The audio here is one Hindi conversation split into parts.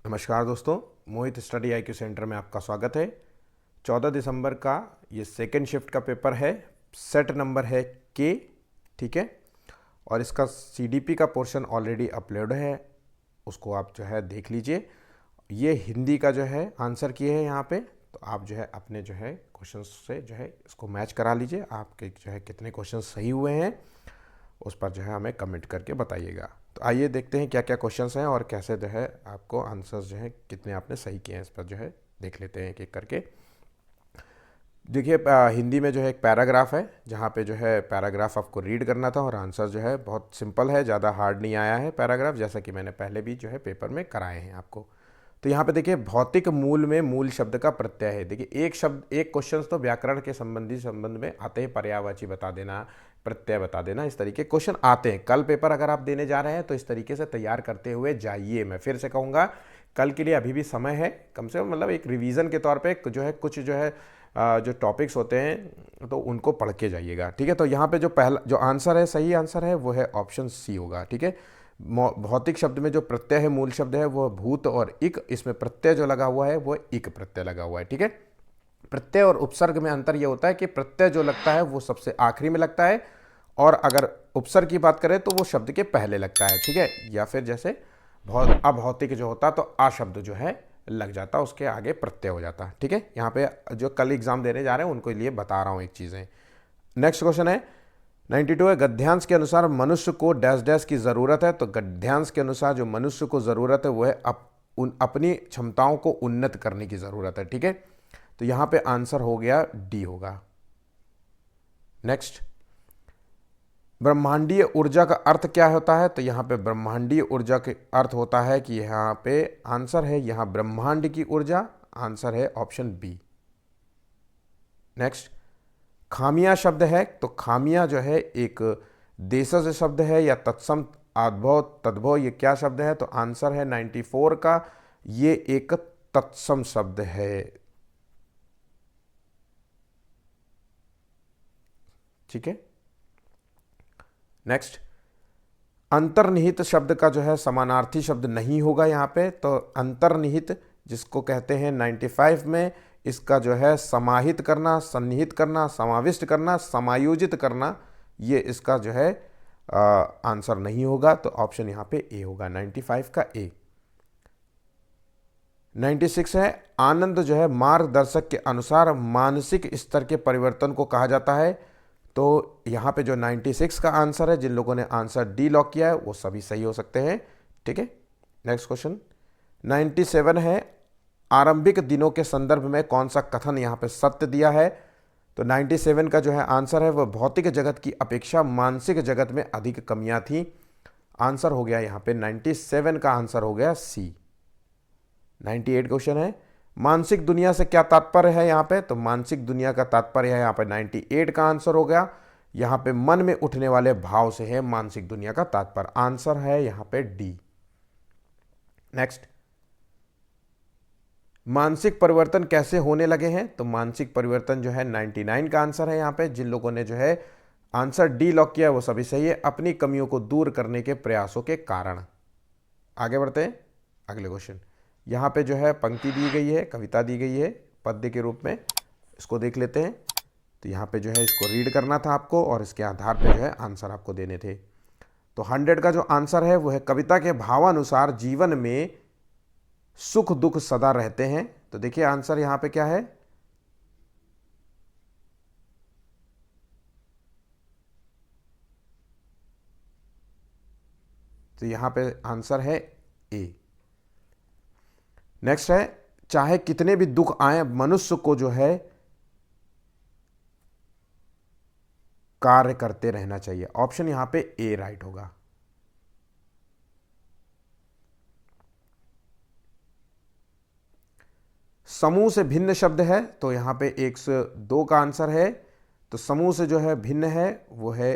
नमस्कार दोस्तों, मोहित स्टडी IQ सेंटर में आपका स्वागत है। 14 दिसंबर का ये सेकेंड शिफ्ट का पेपर है। सेट नंबर है के, ठीक है। और इसका CDP का पोर्शन ऑलरेडी अपलोड है, उसको आप जो है देख लीजिए। ये हिंदी का जो है आंसर किए हैं यहाँ पे, तो आप जो है अपने जो है क्वेश्चन से जो है इसको मैच करा लीजिए। आपके जो है कितने क्वेश्चन सही हुए हैं उस पर जो है हमें कमेंट करके बताइएगा। तो आइए देखते हैं क्या क्या क्वेश्चंस हैं और कैसे जो है आपको आंसर्स जो है कितने आपने सही किए हैं, इस पर जो है देख लेते हैं एक एक करके। देखिए हिंदी में जो है एक पैराग्राफ है, जहाँ पे जो है पैराग्राफ आपको रीड करना था और आंसर जो है बहुत सिंपल है, ज़्यादा हार्ड नहीं आया है पैराग्राफ, जैसा कि मैंने पहले भी जो है पेपर में कराए हैं आपको। तो यहाँ पे देखिए भौतिक मूल में मूल शब्द का प्रत्यय है। देखिए एक शब्द एक क्वेश्चन तो व्याकरण के संबंध में आते हैं, पर्यायवाची बता देना, प्रत्यय बता देना, इस तरीके क्वेश्चन आते हैं। कल पेपर अगर आप देने जा रहे हैं तो इस तरीके से तैयार करते हुए जाइए। मैं फिर से कहूँगा, कल के लिए अभी भी समय है, कम से कम मतलब एक रिवीजन के तौर पे जो है कुछ जो है जो टॉपिक्स होते हैं तो उनको पढ़ के जाइएगा, ठीक है। तो यहाँ पे जो पहला जो आंसर है, सही आंसर है वो है ऑप्शन सी होगा, ठीक है। भौतिक शब्द में जो प्रत्यय है, मूल शब्द है वो भूत और इक, इसमें प्रत्यय जो लगा हुआ है वो इक प्रत्यय लगा हुआ है, ठीक है। प्रत्यय और उपसर्ग में अंतर यह होता है कि प्रत्यय जो लगता है वो सबसे आखिरी में लगता है, और अगर उपसर्ग की बात करें तो वो शब्द के पहले लगता है, ठीक है। या फिर जैसे अभौतिक जो होता तो आ शब्द जो है लग जाता, उसके आगे प्रत्यय हो जाता, ठीक है। यहाँ पे जो कल एग्जाम देने जा रहे हैं उनको लिए बता रहा हूँ एक चीज़ें। नेक्स्ट क्वेश्चन है 92 है, गद्यांश के अनुसार मनुष्य को डैश डैश की ज़रूरत है। तो गद्यांश के अनुसार जो मनुष्य को ज़रूरत है वो है अपनी क्षमताओं को उन्नत करने की ज़रूरत है, ठीक है। तो यहाँ पे आंसर हो गया डी होगा। नेक्स्ट, ब्रह्मांडीय ऊर्जा का अर्थ क्या होता है। तो यहाँ पे ब्रह्मांडीय ऊर्जा के अर्थ होता है कि यहाँ पे आंसर है यहाँ ब्रह्मांड की ऊर्जा, आंसर है ऑप्शन बी। नेक्स्ट, खामिया शब्द है। तो खामिया जो है एक देशज शब्द है या तत्सम आद्भव तद्भव, ये क्या शब्द है। तो आंसर है 94 का, ये एक तत्सम शब्द है, ठीक है। नेक्स्ट, अंतर्निहित शब्द का जो है समानार्थी शब्द नहीं होगा यहाँ पे। तो अंतर्निहित जिसको कहते हैं 95 में, इसका जो है समाहित करना, सन्निहित करना, समाविष्ट करना, समायोजित करना, ये इसका जो है आंसर नहीं होगा। तो ऑप्शन यहाँ पे ए होगा, 95 का ए। 96 है, आनंद जो है मार्गदर्शक के अनुसार मानसिक स्तर के परिवर्तन को कहा जाता है। तो यहाँ पे जो 96 का आंसर है, जिन लोगों ने आंसर डी लॉक किया है वो सभी सही हो सकते हैं, ठीक है। नेक्स्ट क्वेश्चन 97 है, आरंभिक दिनों के संदर्भ में कौन सा कथन यहाँ पे सत्य दिया है। तो 97 का जो है आंसर है वह भौतिक जगत की अपेक्षा मानसिक जगत में अधिक कमियां थी। आंसर हो गया यहाँ पे 97 का आंसर हो गया सी। 98 क्वेश्चन है, मानसिक दुनिया से क्या तात्पर्य है यहाँ पे। तो मानसिक दुनिया का तात्पर्य है यहाँ पे 98 का आंसर हो गया, यहाँ पे मन में उठने वाले भाव से है मानसिक दुनिया का तात्पर्य, आंसर है यहाँ पे डी। नेक्स्ट, मानसिक परिवर्तन कैसे होने लगे हैं। तो मानसिक परिवर्तन जो है 99 का आंसर है यहाँ पे। जिन लोगों ने जो है आंसर डी लॉक किया वो सभी सही है, अपनी कमियों को दूर करने के प्रयासों के कारण। आगे बढ़ते हैं अगले क्वेश्चन। यहाँ पे जो है पंक्ति दी गई है, कविता दी गई है पद्य के रूप में, इसको देख लेते हैं। तो यहाँ पे जो है इसको रीड करना था आपको और इसके आधार पे जो है आंसर आपको देने थे। तो 100 का जो आंसर है वो है, कविता के भावानुसार जीवन में सुख दुख सदा रहते हैं। तो देखिए आंसर यहाँ पे क्या है, तो यहाँ पे आंसर है ए। नेक्स्ट है, चाहे कितने भी दुख आए मनुष्य को जो है कार्य करते रहना चाहिए, ऑप्शन यहां पे ए राइट होगा। समूह से भिन्न शब्द है। तो यहां पे 102 का आंसर है। तो समूह से जो है भिन्न है वो है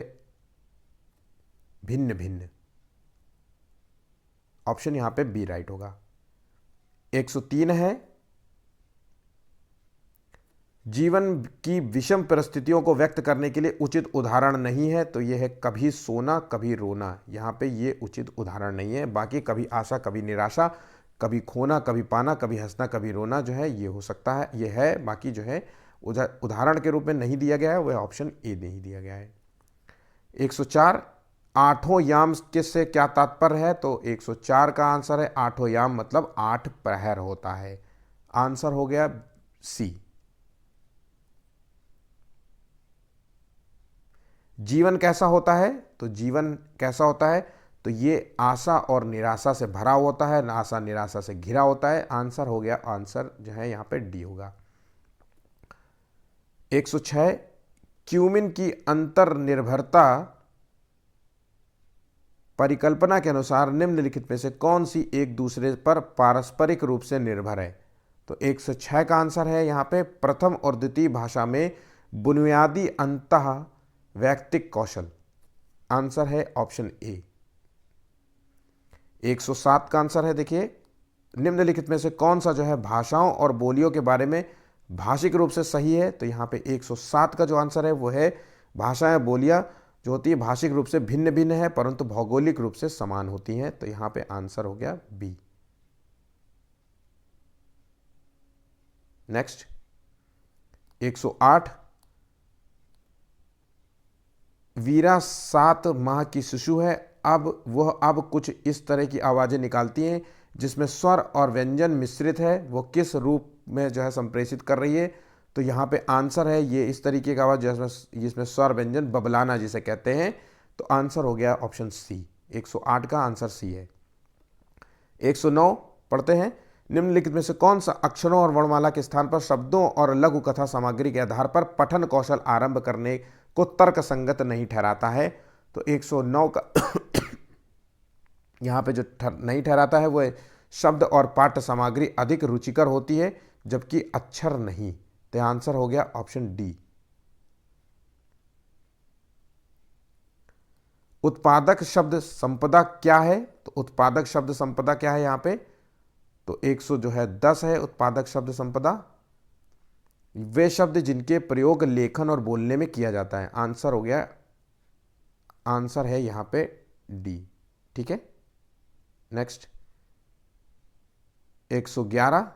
भिन्न भिन्न, ऑप्शन यहां पे बी राइट होगा। 103 है, जीवन की विषम परिस्थितियों को व्यक्त करने के लिए उचित उदाहरण नहीं है। तो यह है कभी सोना कभी रोना, यहाँ पे ये उचित उदाहरण नहीं है। बाकी कभी आशा कभी निराशा, कभी खोना, कभी पाना, कभी हंसना, कभी रोना जो है ये हो सकता है, ये है। बाकी जो है उदाहरण के रूप में नहीं दिया गया है, वह ऑप्शन ए नहीं दिया गया है। 104 आठों याम के से क्या तात्पर्य है? तो 104 का आंसर है आठों याम मतलब 8 प्रहर होता है। आंसर हो गया सी। जीवन कैसा होता है? तो जीवन कैसा होता है? तो ये आशा और निराशा से भरा होता है, आशा निराशा से घिरा होता है। आंसर हो गया, आंसर जो है यहां पे डी होगा। 106 क्यूमिन की अंतर्निर्भरता परिकल्पना के अनुसार निम्नलिखित में से कौन सी एक दूसरे पर पारस्परिक रूप से निर्भर है? तो 106 का आंसर है यहां पे प्रथम और द्वितीय भाषा में बुनियादी अंतः वैयक्तिक कौशल। आंसर है ऑप्शन ए। 107 का आंसर है, देखिए निम्नलिखित में से कौन सा जो है भाषाओं और बोलियों के बारे में भाषिक रूप से सही है? तो यहाँ पे 107 का जो आंसर है वो है भाषाएं बोलियां जो होती है भाषिक रूप से भिन्न भिन्न है परंतु भौगोलिक रूप से समान होती हैं। तो यहाँ पे आंसर हो गया बी। नेक्स्ट 108 वीरा 7 माह की शिशु है, अब कुछ इस तरह की आवाजें निकालती हैं जिसमें स्वर और व्यंजन मिश्रित है, वो किस रूप में जो है संप्रेषित कर रही है? तो यहाँ पे आंसर है ये इस तरीके का आवाज जिसमें स्वर व्यंजन बबलाना जिसे कहते हैं। तो आंसर हो गया ऑप्शन सी। 108 का आंसर सी है। 109 पढ़ते हैं, निम्नलिखित में से कौन सा अक्षरों और वर्णमाला के स्थान पर शब्दों और लघु कथा सामग्री के आधार पर पठन कौशल आरंभ करने को तर्क संगत नहीं ठहराता है? तो 109 का यहाँ पे जो नहीं ठहराता है वो शब्द और पाठ्य सामग्री अधिक रुचिकर होती है जबकि अक्षर नहीं। तो आंसर हो गया ऑप्शन डी। उत्पादक शब्द संपदा क्या है? तो उत्पादक शब्द संपदा क्या है यहाँ पे? तो 110 है उत्पादक शब्द संपदा, वे शब्द जिनके प्रयोग लेखन और बोलने में किया जाता है। आंसर हो गया, आंसर है यहां पे डी। ठीक है, नेक्स्ट 111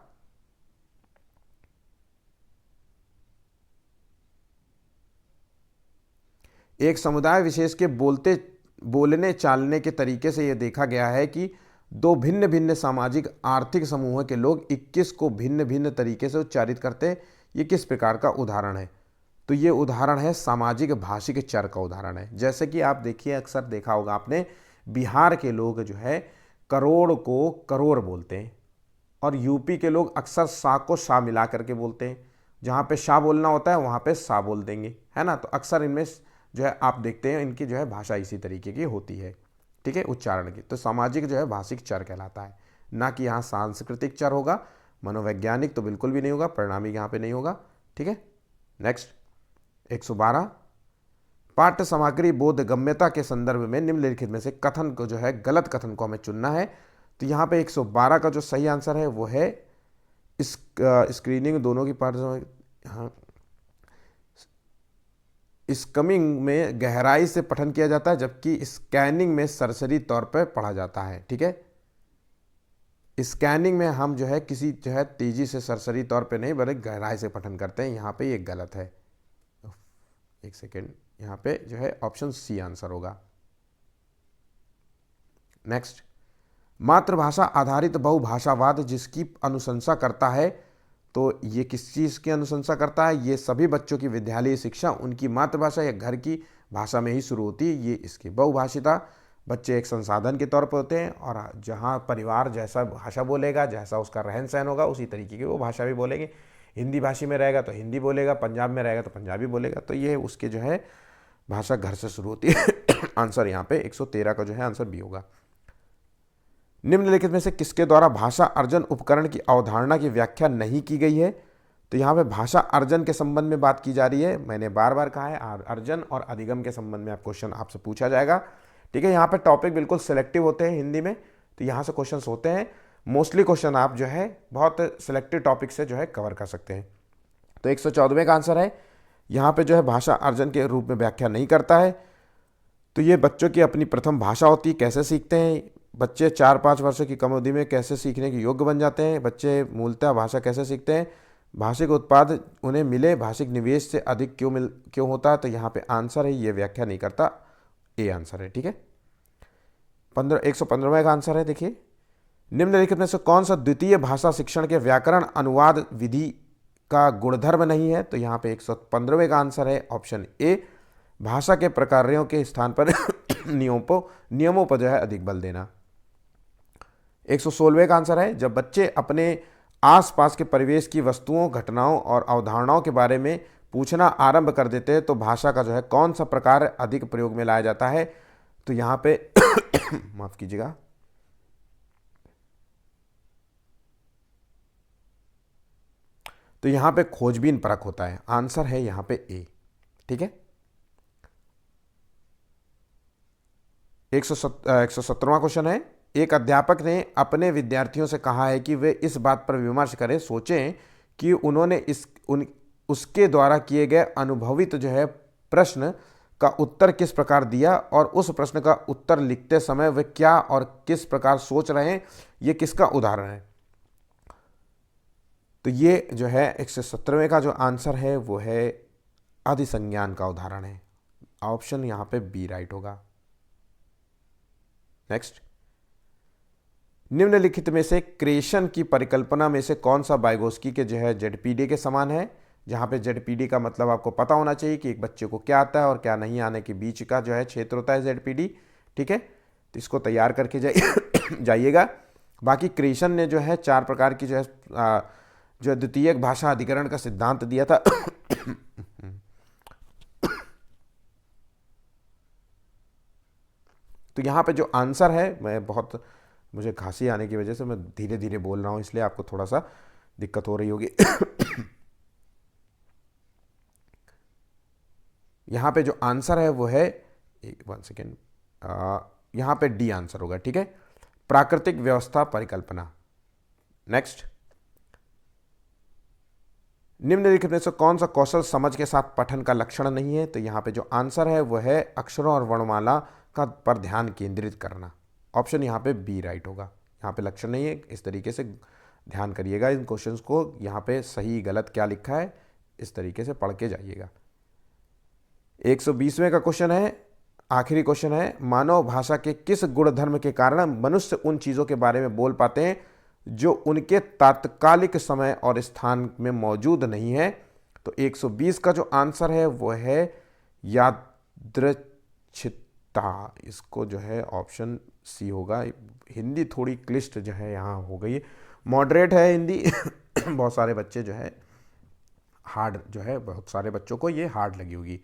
एक समुदाय विशेष के बोलने चालने के तरीके से यह देखा गया है कि दो भिन्न भिन्न सामाजिक आर्थिक समूह के लोग 21 को भिन्न भिन्न तरीके से उच्चारित करते हैं। ये किस प्रकार का उदाहरण है? तो ये उदाहरण है सामाजिक भाषिक चर का उदाहरण है। जैसे कि आप देखिए, अक्सर देखा होगा आपने, बिहार के लोग जो है करोड़ को करोड़ बोलते हैं और यूपी के लोग अक्सर सा को सा मिला करके बोलते हैं। जहाँ पे शाह बोलना होता है वहाँ पे सा बोल देंगे, है ना। तो अक्सर इनमें जो है आप देखते हैं इनकी जो है भाषा इसी तरीके की होती है। ठीक है, उच्चारण की। तो सामाजिक जो है भाषिक चर कहलाता है, ना कि यहाँ सांस्कृतिक चर होगा। मनोवैज्ञानिक तो बिल्कुल भी नहीं होगा, परिणामिक यहाँ पे नहीं होगा। ठीक है, नेक्स्ट 112 पाठ्य सामग्री बोधगम्यता के संदर्भ में निम्नलिखित में से कथन को जो है गलत कथन को हमें चुनना है। तो यहाँ पे 112 का जो सही आंसर है वो है स्क्रीनिंग दोनों की पाठ, हाँ, स्कमिंग में गहराई से पठन किया जाता है जबकि स्कैनिंग में सरसरी तौर पर पढ़ा जाता है। ठीक है, स्कैनिंग में हम जो है किसी जो है तेजी से सरसरी तौर पे नहीं बल्कि गहराई से पठन करते हैं। यहाँ पे ये गलत है। एक सेकेंड, यहाँ पे जो है ऑप्शन सी आंसर होगा। नेक्स्ट मातृभाषा आधारित बहुभाषावाद जिसकी अनुशंसा करता है, तो ये किस चीज़ की अनुशंसा करता है? ये सभी बच्चों की विद्यालय शिक्षा उनकी मातृभाषा या घर की भाषा में ही शुरू होती है। ये इसकी बहुभाषिता, बच्चे एक संसाधन के तौर पर होते हैं और जहाँ परिवार जैसा भाषा बोलेगा, जैसा उसका रहन सहन होगा, उसी तरीके की वो भाषा भी बोलेंगे। हिंदी भाषी में रहेगा तो हिंदी बोलेगा, पंजाब में रहेगा तो पंजाबी बोलेगा। तो ये उसके जो है भाषा घर से शुरू होती है। आंसर यहाँ पे 113 का जो है आंसर बी होगा। निम्नलिखित में से किसके द्वारा भाषा अर्जन उपकरण की अवधारणा की व्याख्या नहीं की गई है? तो यहाँ पे भाषा अर्जन के संबंध में बात की जा रही है। मैंने बार बार कहा है अर्जन और अधिगम के संबंध में आप क्वेश्चन आपसे पूछा जाएगा। ठीक है, यहाँ पे टॉपिक बिल्कुल सिलेक्टिव होते हैं हिंदी में, तो यहाँ से क्वेश्चन होते हैं। मोस्टली क्वेश्चन आप जो है बहुत सिलेक्टिव टॉपिक से जो है कवर कर सकते हैं। तो 114वें का आंसर है यहाँ पे जो है भाषा अर्जन के रूप में व्याख्या नहीं करता है। तो ये बच्चों की अपनी प्रथम भाषा होती है, कैसे सीखते हैं? बच्चे 4-5 वर्षों की कम अवधि में कैसे सीखने के योग्य बन जाते हैं? बच्चे मूलतः भाषा कैसे सीखते हैं? भाषिक उत्पाद उन्हें मिले भाषिक निवेश से अधिक क्यों होता है? तो यहाँ पे आंसर है, ये व्याख्या नहीं करता, ए आंसर है। ठीक है, 115वां का आंसर है, देखिए, निम्नलिखित में से कौन सा द्वितीय भाषा शिक्षण के व्याकरण अनुवाद विधि का गुणधर्म नहीं है? तो यहाँ पे 115वें का आंसर है ऑप्शन ए, भाषा के प्रकारों के स्थान पर नियमों पर जो है अधिक बल देना। 116वें का आंसर है, जब बच्चे अपने आसपास के परिवेश की वस्तुओं, घटनाओं और अवधारणाओं के बारे में पूछना आरंभ कर देते हैं तो भाषा का जो है कौन सा प्रकार अधिक प्रयोग में लाया जाता है? तो यहाँ पे माफ कीजिएगा, तो यहाँ पे खोजबीन परख होता है। आंसर है यहाँ पे ए। ठीक है, 117वां क्वेश्चन है, एक अध्यापक ने अपने विद्यार्थियों से कहा है कि वे इस बात पर विमर्श करें, सोचें कि उन्होंने उसके द्वारा किए गए अनुभवित जो है प्रश्न का उत्तर किस प्रकार दिया और उस प्रश्न का उत्तर लिखते समय वे क्या और किस प्रकार सोच रहे हैं, ये किसका उदाहरण है? तो ये जो है 117वें का जो आंसर है वो है अधिसंज्ञान का उदाहरण है। ऑप्शन यहाँ पे बी राइट होगा। नेक्स्ट, निम्नलिखित में से क्रिएशन की परिकल्पना में से कौन सा वाइगोस्की के जो है जेडपीडी के समान है? जहां पे जेडपीडी का मतलब आपको पता होना चाहिए कि एक बच्चे को क्या आता है और क्या नहीं आने के बीच का जो है क्षेत्र होता है जेडपीडी। ठीक है, तो इसको तैयार करके जाइएगा। बाकी क्रिएशन ने जो है 4 प्रकार की जो है जो द्वितीयक भाषा अधिकरण का सिद्धांत दिया था। तो यहाँ पे जो आंसर है, मुझे खांसी आने की वजह से मैं धीरे धीरे बोल रहा हूँ, इसलिए आपको थोड़ा सा दिक्कत हो रही होगी। यहाँ पे जो आंसर है वो है, 1 सेकेंड, यहाँ पे डी आंसर होगा। ठीक है, प्राकृतिक व्यवस्था परिकल्पना। नेक्स्ट, निम्नलिखित में से कौन सा कौशल समझ के साथ पठन का लक्षण नहीं है? तो यहाँ पे जो आंसर है वो है अक्षरों और वर्णमाला का पर ध्यान केंद्रित करना। ऑप्शन यहाँ पे बी राइट होगा। यहाँ पे लक्षण नहीं है, इस तरीके से ध्यान करिएगा इन क्वेश्चंस को, यहाँ पे सही गलत क्या लिखा है इस तरीके से पढ़ के जाइएगा। 120वें का क्वेश्चन है, आखिरी क्वेश्चन है, मानव भाषा के किस गुणधर्म के कारण मनुष्य उन चीज़ों के बारे में बोल पाते हैं जो उनके तात्कालिक समय और स्थान में मौजूद नहीं है? तो 120 का जो आंसर है वो है यादृच्छिकता। इसको जो है ऑप्शन सी होगा। हिंदी थोड़ी क्लिष्ट जो है यहाँ हो गई है, मॉडरेट है हिंदी। बहुत सारे बच्चे जो है हार्ड जो है, बहुत सारे बच्चों को ये हार्ड लगी होगी।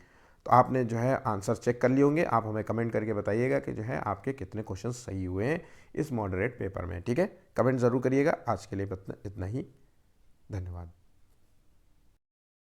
तो आपने जो है आंसर चेक कर लिए होंगे, आप हमें कमेंट करके बताइएगा कि जो है आपके कितने क्वेश्चन सही हुए हैं इस मॉडरेट पेपर में। ठीक है, कमेंट ज़रूर करिएगा। आज के लिए इतना ही, धन्यवाद।